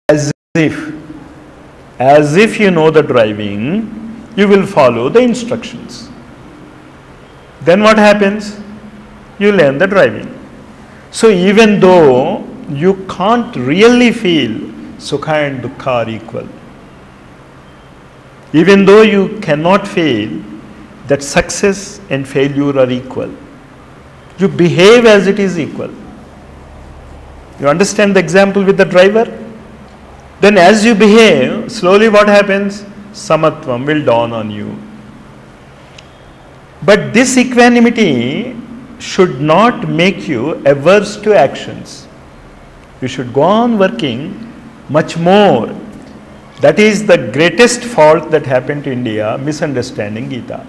as if, as if you know the driving, you will follow the instructions. Then what happens? You learn the driving. So even though you can't really feel Sukha and Dukkha are equal, even though you cannot feel that success and failure are equal, you behave as it is equal. You understand the example with the driver? Then as you behave, slowly what happens? Samatvam will dawn on you. But this equanimity should not make you averse to actions. You should go on working much more. That is the greatest fault that happened to India, misunderstanding Gita.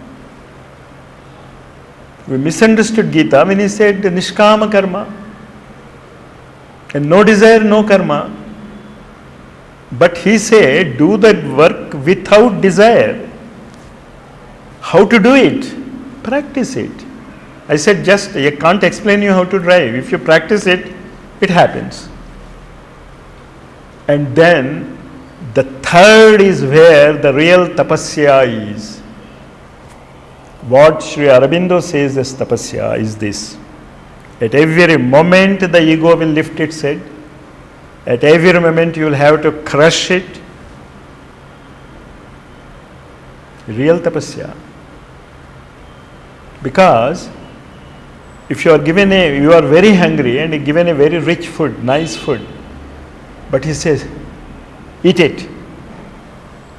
We misunderstood Gita when he said Nishkama karma. And no desire, no karma. But he said, do the work without desire. How to do it? Practice it. I said, just, I can't explain you how to drive. If you practice it, it happens. And then, the third is where the real tapasya is. What Sri Aurobindo says as tapasya is this. At every moment the ego will lift its head. At every moment you will have to crush it. Real tapasya. Because if you are given you are very hungry and given a very rich food, nice food, but he says, eat it.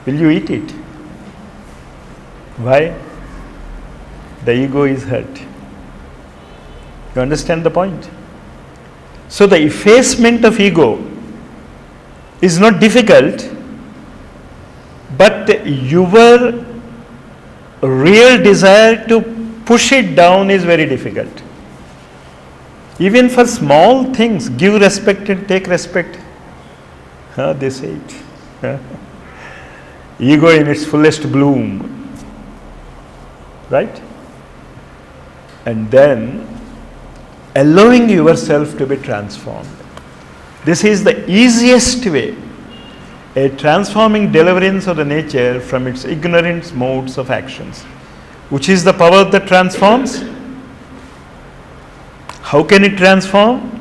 Will you eat it? Why? The ego is hurt. You understand the point? So the effacement of ego is not difficult, but your real desire to push it down is very difficult. Even for small things, give respect and take respect. They say it. Ego in its fullest bloom. Right? And then allowing yourself to be transformed. This is the easiest way. A transforming deliverance of the nature from its ignorant modes of actions. Which is the power that transforms? How can it transform?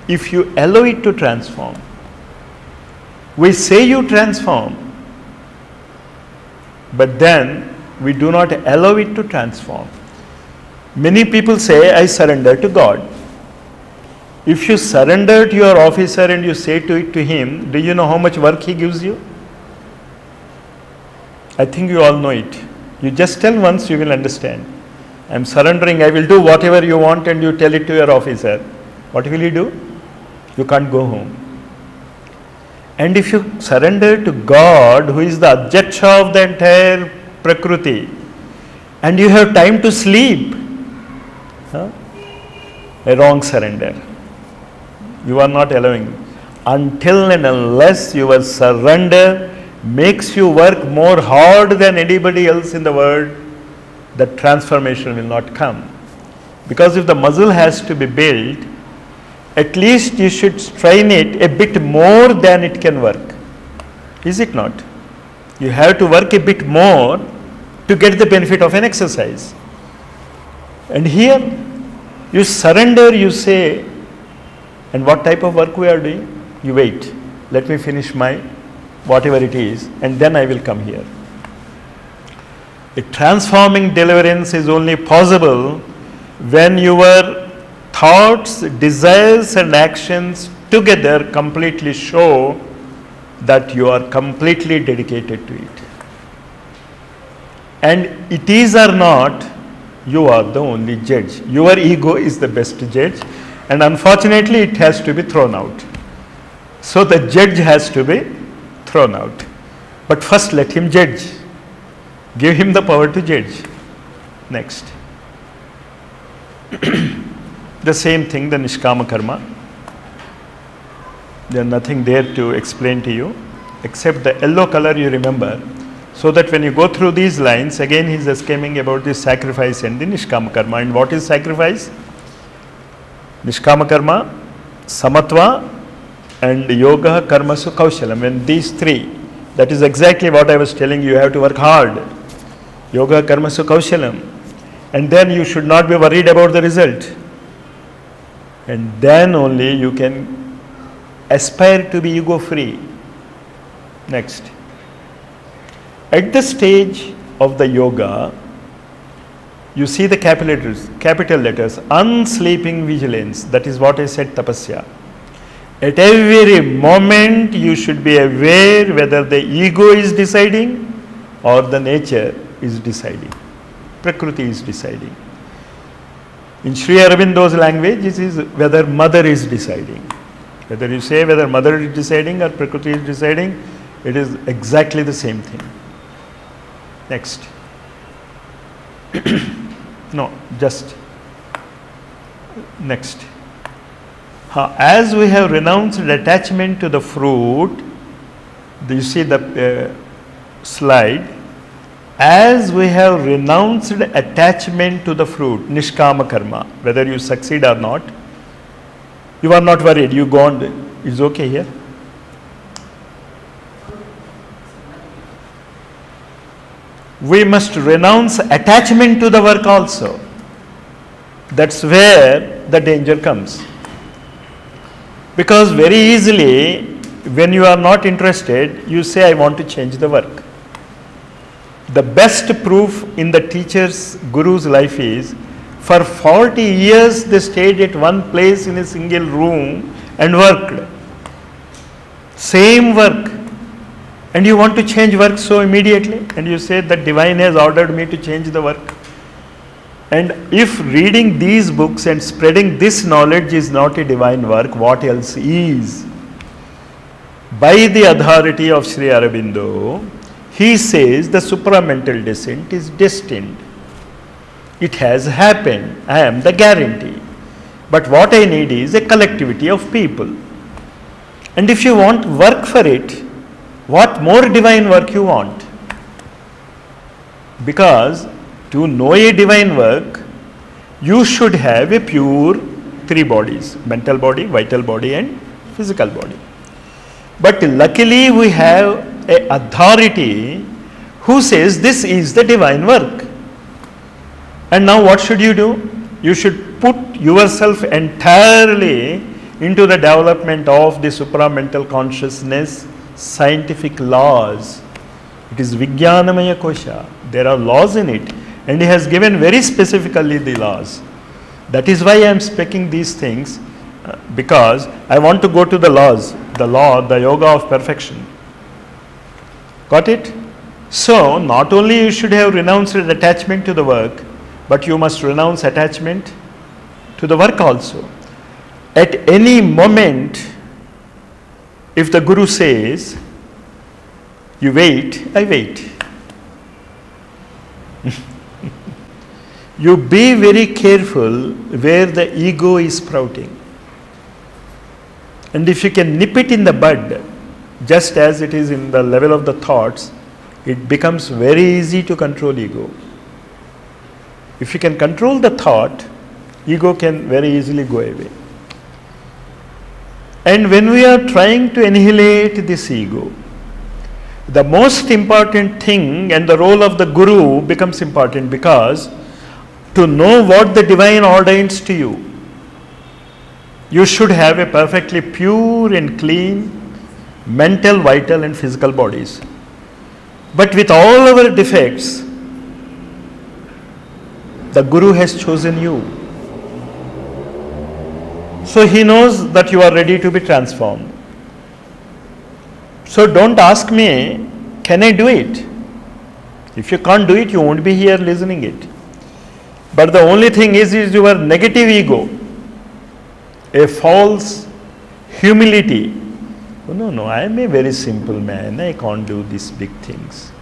If you allow it to transform. We say you transform, but then we do not allow it to transform. Many people say, I surrender to God. If you surrender to your officer and you say to him, do you know how much work he gives you? I think you all know it. You just tell once, you will understand. I am surrendering, I will do whatever you want, and you tell it to your officer. What will he do? You can't go home. And if you surrender to God, who is the Adhyaksha of the entire Prakriti, and you have time to sleep, a wrong surrender. You are not allowing. Until and unless your surrender makes you work more hard than anybody else in the world, the transformation will not come. Because if the muscle has to be built, at least you should strain it a bit more than it can work. Is it not? You have to work a bit more to get the benefit of an exercise. And here, you surrender, you say, and what type of work we are doing? You wait, let me finish my whatever it is, and then I will come here. A transforming deliverance is only possible when your thoughts, desires and actions together completely show that you are completely dedicated to it. And it is or not, you are the only judge. Your ego is the best judge, and unfortunately it has to be thrown out. So the judge has to be thrown out. But first let him judge. Give him the power to judge. Next. The same thing, the Nishkama Karma. There is nothing there to explain to you, except the yellow color you remember. So that when you go through these lines, again he is exclaiming about the sacrifice and the Nishkama Karma. And what is sacrifice? Nishkama Karma, Samatva, and yoga, karmasu, kaushalam. And these three, that is exactly what I was telling you. You have to work hard. Yoga, karmasu, kaushalam. And then you should not be worried about the result. And then only you can aspire to be ego-free. Next. At the stage of the yoga, you see the capital letters, unsleeping vigilance. That is what I said, tapasya. At every moment you should be aware whether the ego is deciding or the nature is deciding. Prakriti is deciding. In Sri Aurobindo's language, it is whether mother is deciding. Whether you say whether mother is deciding or Prakriti is deciding, it is exactly the same thing. Next. No, just next. As we have renounced attachment to the fruit, you see the slide, as we have renounced attachment to the fruit, nishkama karma, whether you succeed or not, you are not worried, you go on, is okay here? We must renounce attachment to the work also. That's where the danger comes. Because very easily, when you are not interested, you say, I want to change the work. The best proof in the teacher's, guru's life is, for 40 years they stayed at one place in a single room and worked. Same work. And you want to change work so immediately, and you say that divine has ordered me to change the work. And if reading these books and spreading this knowledge is not a divine work, what else is? By the authority of Sri Aurobindo, he says the supramental descent is destined. It has happened. I am the guarantee. But what I need is a collectivity of people. And if you want work for it, what more divine work you want? Because to know a divine work, you should have a pure three bodies, mental body, vital body and physical body. But luckily we have an authority who says this is the divine work. And now what should you do? You should put yourself entirely into the development of the supramental consciousness, scientific laws. It is Vijnanamaya Kosha. There are laws in it, and he has given very specifically the laws. That is why I am speaking these things, because I want to go to the laws, the law, the yoga of perfection. Got it? So, not only you should have renounced attachment to the work, but you must renounce attachment to the work also. At any moment, if the Guru says, you wait, I wait. You be very careful where the ego is sprouting. And if you can nip it in the bud, just as it is in the level of the thoughts, it becomes very easy to control ego. If you can control the thought, ego can very easily go away. And when we are trying to annihilate this ego, the most important thing and the role of the Guru becomes important, because to know what the divine ordains to you, you should have a perfectly pure and clean mental, vital and physical bodies. But with all our defects, the Guru has chosen you. So he knows that you are ready to be transformed. So don't ask me, can I do it? If you can't do it, you won't be here listening it. But the only thing is your negative ego, a false humility. Oh, no, I am a very simple man, I can't do these big things.